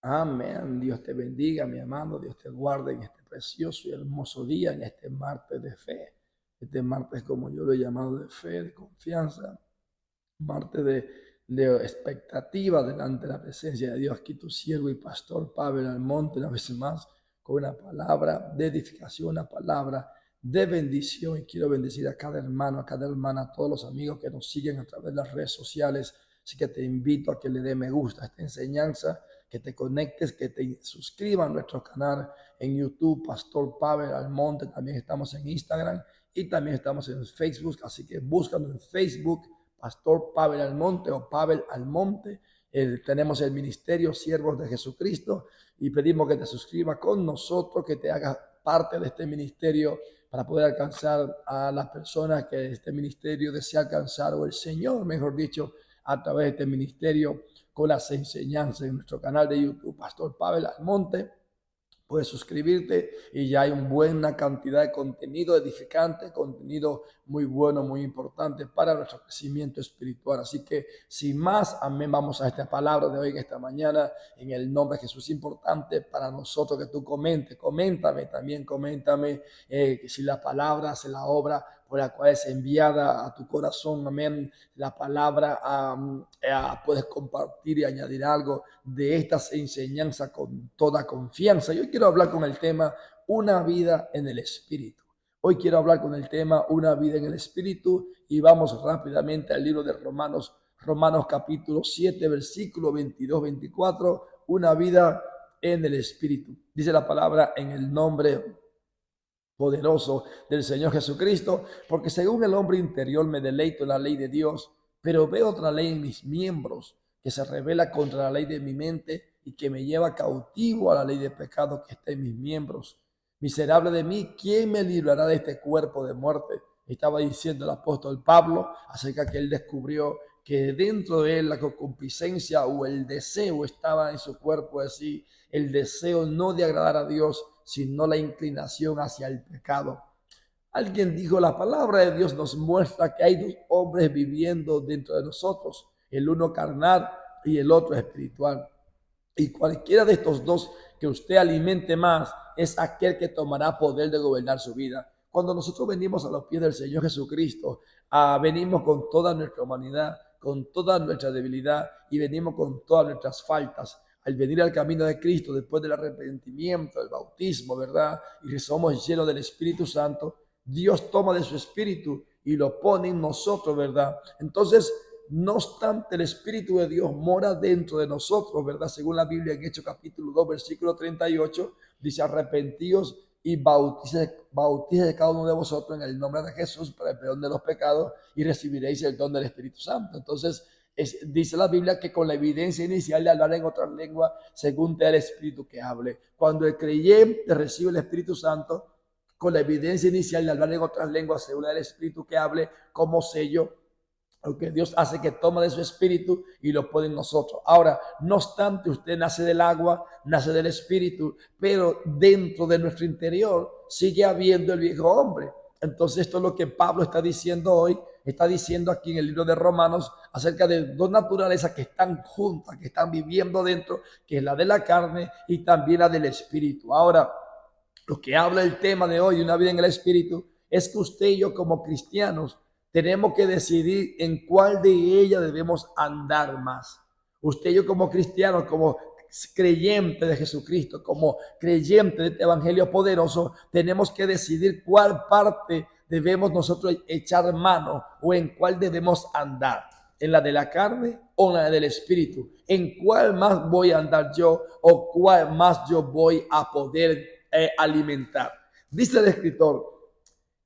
Amén. Dios te bendiga, mi amado. Dios te guarde en este precioso y hermoso día, en este martes de fe. Este martes, como yo lo he llamado, de fe, de confianza. Martes de expectativa delante de la presencia de Dios. Aquí tu siervo y pastor Pavel Almonte, una vez más, con una palabra de edificación, una palabra de bendición. Y quiero bendecir a cada hermano, a cada hermana, a todos los amigos que nos siguen a través de las redes sociales. Así que te invito a que le dé me gusta a esta enseñanza, que te conectes, que te suscribas a nuestro canal en YouTube, Pastor Pavel Almonte. También estamos en Instagram y también estamos en Facebook. Así que búscanos en Facebook, Pastor Pavel Almonte o Pavel Almonte. Tenemos el ministerio Siervos de Jesucristo y pedimos que te suscribas con nosotros, que te hagas parte de este ministerio para poder alcanzar a las personas que este ministerio desea alcanzar, o el Señor, mejor dicho, a través de este ministerio, con las enseñanzas en nuestro canal de YouTube, Pastor Pavel Almonte. Puedes suscribirte y ya hay una buena cantidad de contenido edificante, contenido muy bueno, muy importante para nuestro crecimiento espiritual. Así que sin más, amén, vamos a esta palabra de hoy en esta mañana, en el nombre de Jesús. Importante para nosotros que tú coméntame también, coméntame si la palabra hace la obra por la cual es enviada a tu corazón, amén. La palabra puedes compartir y añadir algo de estas enseñanzas con toda confianza. Yo quiero hablar con el tema una vida en el Espíritu. Hoy quiero hablar con el tema una vida en el Espíritu y vamos rápidamente al libro de Romanos, Romanos capítulo 7, versículo 22-24, una vida en el Espíritu. Dice la palabra en el nombre poderoso del Señor Jesucristo, porque según el hombre interior me deleito en la ley de Dios, pero veo otra ley en mis miembros que se revela contra la ley de mi mente y que me lleva cautivo a la ley de pecado que está en mis miembros. Miserable de mí, ¿quién me librará de este cuerpo de muerte? Estaba diciendo el apóstol Pablo acerca que él descubrió que dentro de él la concupiscencia o el deseo estaba en su cuerpo, así el deseo no de agradar a Dios, sino la inclinación hacia el pecado. Alguien dijo, la palabra de Dios nos muestra que hay dos hombres viviendo dentro de nosotros, el uno carnal y el otro espiritual. Y cualquiera de estos dos que usted alimente más es aquel que tomará poder de gobernar su vida. Cuando nosotros venimos a los pies del Señor Jesucristo, venimos con toda nuestra humanidad, con toda nuestra debilidad y venimos con todas nuestras faltas. Al venir al camino de Cristo, después del arrepentimiento, del bautismo, ¿verdad? Y que somos llenos del Espíritu Santo, Dios toma de su Espíritu y lo pone en nosotros, ¿verdad? Entonces, no obstante, el Espíritu de Dios mora dentro de nosotros, ¿verdad? Según la Biblia en Hechos capítulo 2, versículo 38, dice, arrepentíos y bautice cada uno de vosotros en el nombre de Jesús para el perdón de los pecados y recibiréis el don del Espíritu Santo. Entonces, dice la Biblia que con la evidencia inicial de hablar en otras lenguas, según te da el Espíritu que hable. Cuando el creyente recibe el Espíritu Santo, con la evidencia inicial de hablar en otras lenguas, según el Espíritu que hable, como sello, porque Dios hace que toma de su espíritu y lo pone en nosotros. Ahora, no obstante, usted nace del agua, nace del espíritu, pero dentro de nuestro interior sigue habiendo el viejo hombre. Entonces, esto es lo que Pablo está diciendo hoy, está diciendo aquí en el libro de Romanos acerca de dos naturalezas que están juntas, que están viviendo dentro, que es la de la carne y también la del espíritu. Ahora, lo que habla el tema de hoy, una vida en el espíritu, es que usted y yo como cristianos tenemos que decidir en cuál de ellas debemos andar más. Usted y yo como cristianos, como creyente de Jesucristo, como creyente de este evangelio poderoso, tenemos que decidir cuál parte debemos nosotros echar mano o en cuál debemos andar. ¿En la de la carne o en la del espíritu? ¿En cuál más voy a andar yo o cuál más yo voy a poder alimentar? Dice el escritor,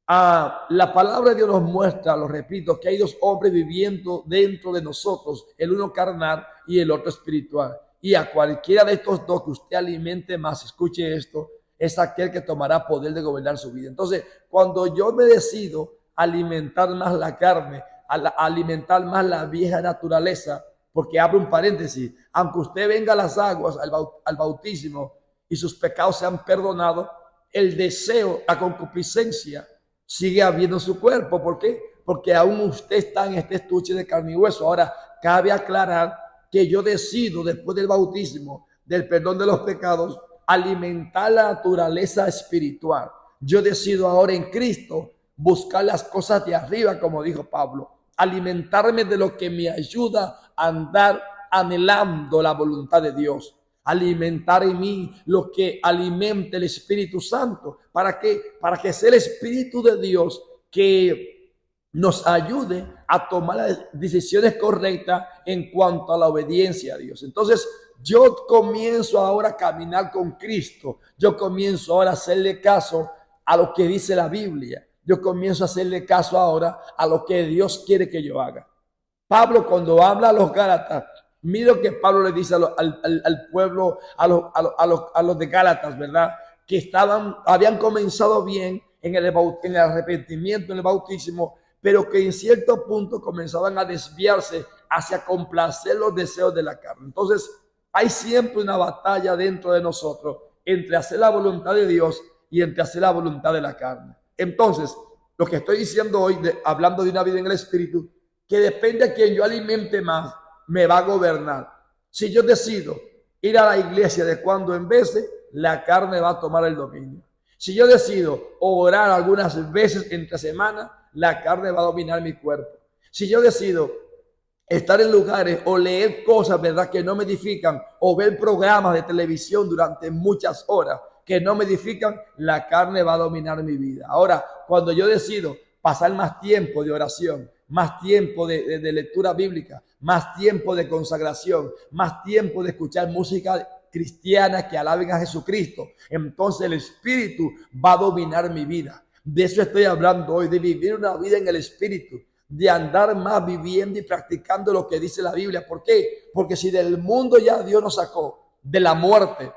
la palabra de Dios nos muestra, lo repito, que hay dos hombres viviendo dentro de nosotros, el uno carnal y el otro espiritual. Y a cualquiera de estos dos que usted alimente más, escuche esto, es aquel que tomará poder de gobernar su vida. Entonces, cuando yo me decido alimentar más la carne, alimentar más la vieja naturaleza, porque abre un paréntesis, aunque usted venga a las aguas, al bautismo, y sus pecados sean perdonados, el deseo, la concupiscencia, sigue habiendo su cuerpo. ¿Por qué? Porque aún usted está en este estuche de carne y hueso. Ahora, cabe aclarar que yo decido después del bautismo del perdón de los pecados, alimentar la naturaleza espiritual. Yo decido ahora en Cristo buscar las cosas de arriba, como dijo Pablo, alimentarme de lo que me ayuda a andar anhelando la voluntad de Dios, alimentar en mí lo que alimente el Espíritu Santo. ¿Para qué? Para que sea el Espíritu de Dios que nos ayude a tomar las decisiones correctas en cuanto a la obediencia a Dios. Entonces, yo comienzo ahora a caminar con Cristo. Yo comienzo ahora a hacerle caso a lo que dice la Biblia. Yo comienzo a hacerle caso ahora a lo que Dios quiere que yo haga. Pablo, cuando habla a los Gálatas, mira lo que Pablo le dice al pueblo, a los de Gálatas, ¿verdad? Que habían comenzado bien en el arrepentimiento, en el bautismo, pero que en cierto punto comenzaban a desviarse hacia complacer los deseos de la carne. Entonces, hay siempre una batalla dentro de nosotros entre hacer la voluntad de Dios y entre hacer la voluntad de la carne. Entonces, lo que estoy diciendo hoy, hablando de una vida en el Espíritu, que depende a quien yo alimente más, me va a gobernar. Si yo decido ir a la iglesia de cuando en vez, la carne va a tomar el dominio. Si yo decido orar algunas veces entre semana, la carne va a dominar mi cuerpo. Si yo decido estar en lugares o leer cosas, ¿verdad?, que no me edifican, o ver programas de televisión durante muchas horas que no me edifican, la carne va a dominar mi vida. Ahora, cuando yo decido pasar más tiempo de oración, más tiempo de lectura bíblica, más tiempo de consagración, más tiempo de escuchar música cristiana que alaben a Jesucristo, entonces el Espíritu va a dominar mi vida. De eso estoy hablando hoy, de vivir una vida en el Espíritu, de andar más viviendo y practicando lo que dice la Biblia. ¿Por qué? Porque si del mundo ya Dios nos sacó, de la muerte,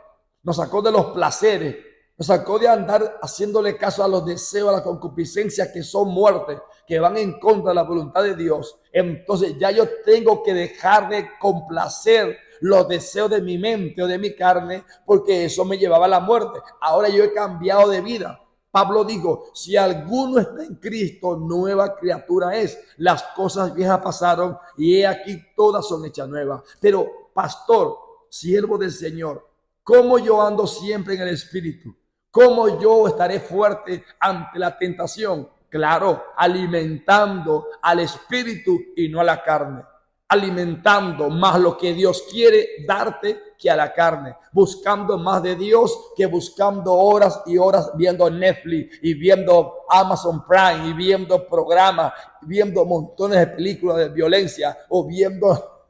nos sacó de los placeres, nos sacó de andar haciéndole caso a los deseos, a la concupiscencia, que son muertes, que van en contra de la voluntad de Dios. Entonces ya yo tengo que dejar de complacer los deseos de mi mente o de mi carne, porque eso me llevaba a la muerte. Ahora yo he cambiado de vida. Pablo dijo, si alguno está en Cristo, nueva criatura es. Las cosas viejas pasaron y he aquí todas son hechas nuevas. Pero, pastor, siervo del Señor, ¿cómo yo ando siempre en el Espíritu? ¿Cómo yo estaré fuerte ante la tentación? Claro, alimentando al Espíritu y no a la carne. Alimentando más lo que Dios quiere darte que a la carne. Buscando más de Dios que buscando horas y horas viendo Netflix y viendo Amazon Prime y viendo programas, viendo montones de películas de violencia o viendo,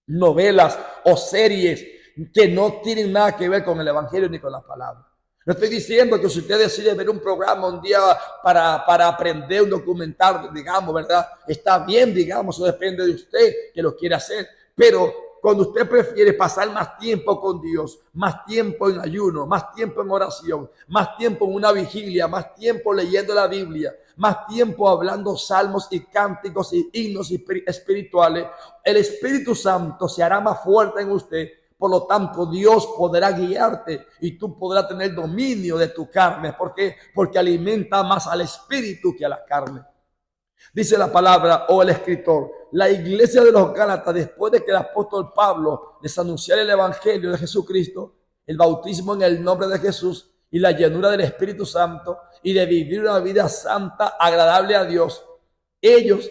novelas o series que no tienen nada que ver con el Evangelio ni con la palabra. No estoy diciendo que si usted decide ver un programa un día para aprender un documental, digamos, ¿verdad? Está bien, digamos, eso depende de usted que lo quiera hacer. Pero cuando usted prefiere pasar más tiempo con Dios, más tiempo en ayuno, más tiempo en oración, más tiempo en una vigilia, más tiempo leyendo la Biblia, más tiempo hablando salmos y cánticos y himnos espirituales, el Espíritu Santo se hará más fuerte en usted. Por lo tanto, Dios podrá guiarte y tú podrás tener dominio de tu carne. ¿Por qué? Porque alimenta más al espíritu que a la carne. Dice la palabra o el escritor, la iglesia de los Gálatas, después de que el apóstol Pablo les anunciara el evangelio de Jesucristo, el bautismo en el nombre de Jesús y la llenura del Espíritu Santo y de vivir una vida santa, agradable a Dios, ellos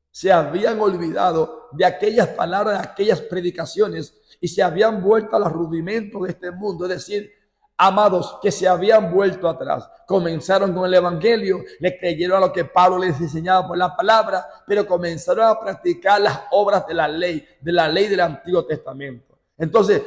se habían olvidado de aquellas palabras, de aquellas predicaciones y se habían vuelto a los rudimentos de este mundo, es decir, amados, que se habían vuelto atrás. Comenzaron con el evangelio, le creyeron a lo que Pablo les enseñaba por la palabra, pero comenzaron a practicar las obras de la ley del Antiguo Testamento. Entonces,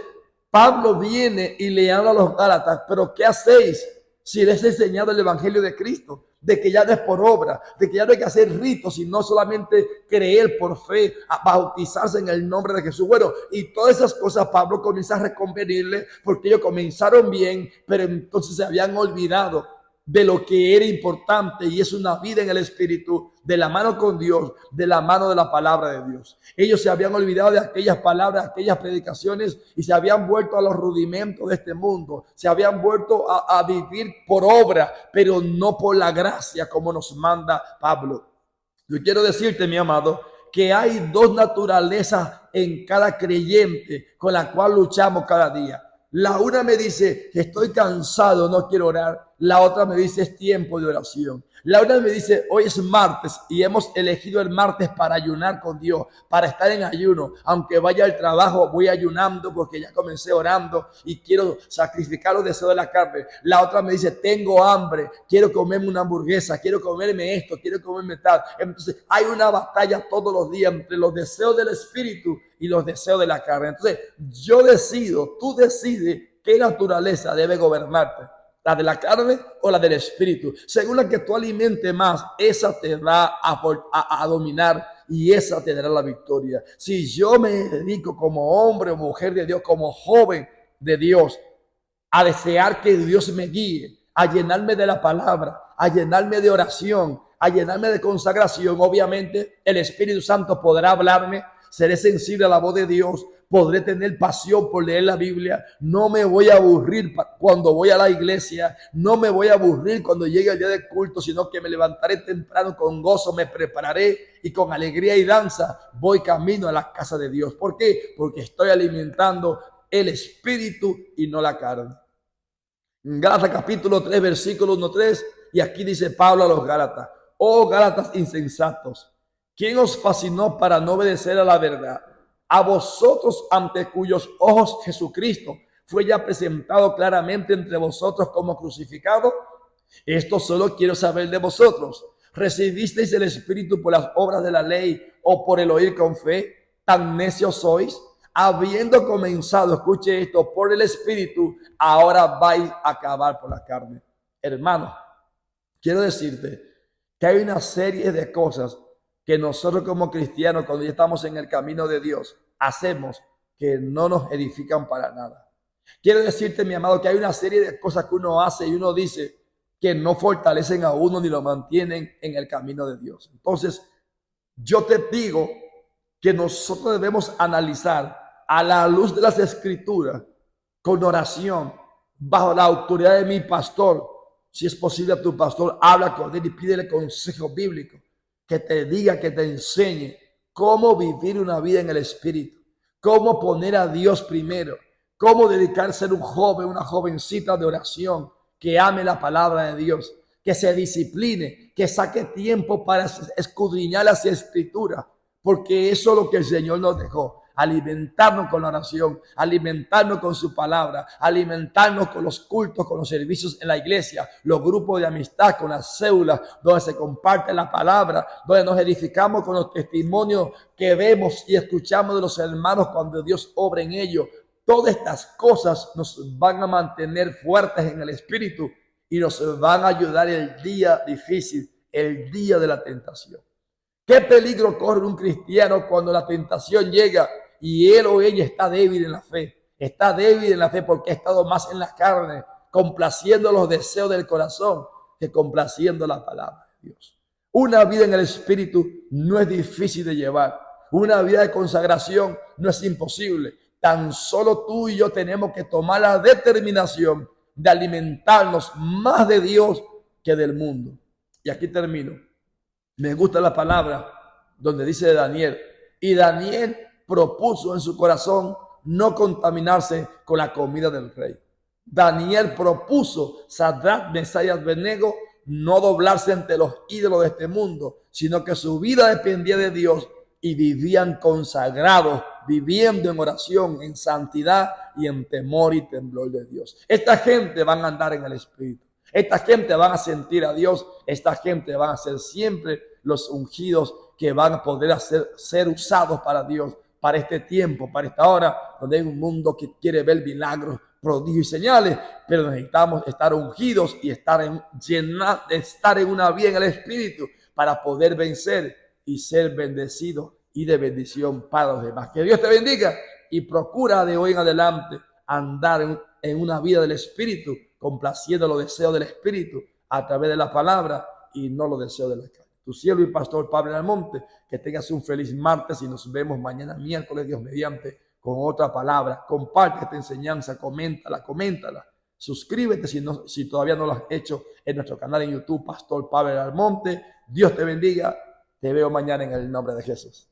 Pablo viene y le habla a los Gálatas, pero ¿qué hacéis si les he enseñado el evangelio de Cristo? De que ya no es por obra, de que ya no hay que hacer ritos, sino solamente creer por fe, a bautizarse en el nombre de Jesús. Bueno, y todas esas cosas Pablo comienza a reconvenirle porque ellos comenzaron bien, pero entonces se habían olvidado de lo que era importante, y es una vida en el Espíritu, de la mano con Dios, de la mano de la palabra de Dios. Ellos se habían olvidado de aquellas palabras, aquellas predicaciones, y se habían vuelto a los rudimentos de este mundo. Se habían vuelto a vivir por obra, pero no por la gracia como nos manda Pablo. Yo quiero decirte, mi amado, que hay dos naturalezas en cada creyente con la cual luchamos cada día. La una me dice, estoy cansado, no quiero orar. La otra me dice, es tiempo de oración. La una me dice, hoy es martes y hemos elegido el martes para ayunar con Dios, para estar en ayuno. Aunque vaya al trabajo, voy ayunando porque ya comencé orando y quiero sacrificar los deseos de la carne. La otra me dice, tengo hambre, quiero comerme una hamburguesa, quiero comerme esto, quiero comerme tal. Entonces hay una batalla todos los días entre los deseos del espíritu y los deseos de la carne. Entonces yo decido, tú decides qué naturaleza debe gobernarte. ¿La de la carne o la del espíritu? Según la que tú alimentes más, esa te va a dominar y esa te dará la victoria. Si yo me dedico como hombre o mujer de Dios, como joven de Dios, a desear que Dios me guíe, a llenarme de la palabra, a llenarme de oración, a llenarme de consagración, obviamente el Espíritu Santo podrá hablarme, seré sensible a la voz de Dios, podré tener pasión por leer la Biblia, no me voy a aburrir cuando voy a la iglesia, no me voy a aburrir cuando llegue el día del culto, sino que me levantaré temprano con gozo, me prepararé y con alegría y danza voy camino a la casa de Dios. ¿Por qué? Porque estoy alimentando el espíritu y no la carne. En Gálatas capítulo 3, versículo 1-3, y aquí dice Pablo a los Gálatas, oh Gálatas insensatos, ¿quién os fascinó para no obedecer a la verdad? A vosotros ante cuyos ojos Jesucristo fue ya presentado claramente entre vosotros como crucificado. Esto solo quiero saber de vosotros. ¿Recibisteis el Espíritu por las obras de la ley o por el oír con fe? ¿Tan necios sois? Habiendo comenzado, escuche esto, por el Espíritu, ahora vais a acabar por la carne. Hermano, quiero decirte que hay una serie de cosas que nosotros como cristianos, cuando ya estamos en el camino de Dios, hacemos que no nos edifican para nada. Quiero decirte, mi amado, que hay una serie de cosas que uno hace y uno dice que no fortalecen a uno ni lo mantienen en el camino de Dios. Entonces, yo te digo que nosotros debemos analizar a la luz de las Escrituras, con oración, bajo la autoridad de mi pastor. Si es posible, a tu pastor, habla con él y pídele consejo bíblico, que te diga, que te enseñe cómo vivir una vida en el Espíritu, cómo poner a Dios primero, cómo dedicarse a ser un joven, una jovencita de oración, que ame la palabra de Dios, que se discipline, que saque tiempo para escudriñar las Escrituras, porque eso es lo que el Señor nos dejó. Alimentarnos con la oración, alimentarnos con su palabra, alimentarnos con los cultos, con los servicios en la iglesia, los grupos de amistad, con las células donde se comparte la palabra, donde nos edificamos con los testimonios que vemos y escuchamos de los hermanos cuando Dios obra en ellos. Todas estas cosas nos van a mantener fuertes en el espíritu y nos van a ayudar el día difícil, el día de la tentación. ¿Qué peligro corre un cristiano cuando la tentación llega y él o ella está débil en la fe? Está débil en la fe porque ha estado más en la carne, complaciendo los deseos del corazón que complaciendo la palabra de Dios. Una vida en el espíritu no es difícil de llevar. Una vida de consagración no es imposible. Tan solo tú y yo tenemos que tomar la determinación de alimentarnos más de Dios que del mundo. Y aquí termino. Me gusta la palabra donde dice de Daniel. Y Daniel propuso en su corazón no contaminarse con la comida del rey. Daniel propuso, Sadrach, Mesach y Abednego, no doblarse ante los ídolos de este mundo, sino que su vida dependía de Dios y vivían consagrados, viviendo en oración, en santidad y en temor y temblor de Dios. Esta gente van a andar en el Espíritu. Esta gente van a sentir a Dios. Esta gente van a ser siempre los ungidos que van a poder ser usados para Dios, para este tiempo, para esta hora, donde hay un mundo que quiere ver milagros, prodigios y señales, pero necesitamos estar ungidos y estar en una vida en el Espíritu para poder vencer y ser bendecidos y de bendición para los demás. Que Dios te bendiga y procura de hoy en adelante andar en una vida del Espíritu, complaciendo los deseos del Espíritu a través de la palabra y no los deseos de la carne. Tu siervo y pastor Pablo Almonte, que tengas un feliz martes y nos vemos mañana miércoles, Dios mediante, con otra palabra. Comparte esta enseñanza, coméntala. Suscríbete si todavía no lo has hecho en nuestro canal en YouTube, Pastor Pablo Almonte. Dios te bendiga. Te veo mañana en el nombre de Jesús.